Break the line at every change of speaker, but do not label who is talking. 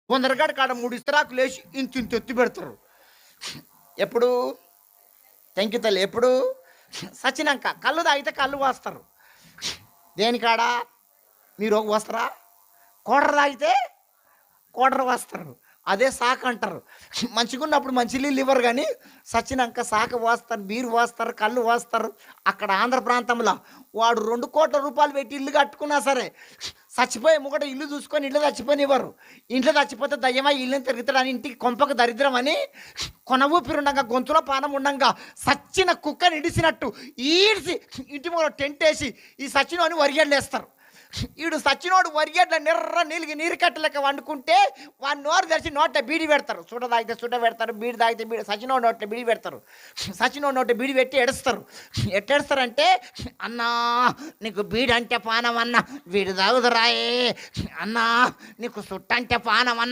కొందరికాడ కాడ 3 ఇస్తరాకులు లేచి ఇంతింత ఎత్తి పెడతారు. ఎప్పుడు? థాంక్ యూ తల్లి. ఎప్పుడు? సచ్చినంక. కల్లు తాగితే కల్లు పోస్తారు. దేనికాడ? మీరు పోస్తారా? కోటర తాగితే కోటర పోస్తారు. అదే సాకంటారు. మంచిగున్నప్పుడు మంచి నీళ్ళు ఇవ్వరు గానీ, సచ్చినంక సాక పోస్తారు, బీరు పోస్తారు, కల్లు పోస్తారు. అక్కడ ఆంధ్ర ప్రాంతంలో వాడు రూ. 2,00,00,000 పెట్టి ఇల్లు కట్టుకున్నా సరే, సచ్చిపోయే ముంగట ఇల్లు చూసుకొని ఇంట్లో చచ్చిపోనివ్వరు. ఇంట్లో చచ్చిపోతే దయ్యమై ఇల్లుని తిరుగుతాడని, ఇంటికి కొంపకు దరిద్రమని, కొన ఊపిరుండంగా, గొంతులో పానం ఉండంగా, సచ్చిన కుక్కని ఇడిసినట్టు ఈడ్చి ఇంటి ముంగట టెంటేసి ఈ సచ్చినోని వరిగడ్లేస్తారు. ఈడు సచ్చినోడు వరిగడ్ల నిర్ర నీలిగి నీరు కట్టలేక వండుకుంటే వాడి నోరు తెరిచి నోట బీడి పెడతారు. సుడ తాగితే సుడ పెడతారు, బీడి తాగితే బీడి. సచినోడు నోట్లో బీడి పెడతారు. సచినోడు నోట బీడి పెట్టి ఎడుస్తారు. ఎట్టేస్తారంటే, అన్నా నీకు బీడి అంటే పానం అన్న, వీడు తాగుదురాయే, అన్నా నీకు సుట్టంటే పానం అన్న.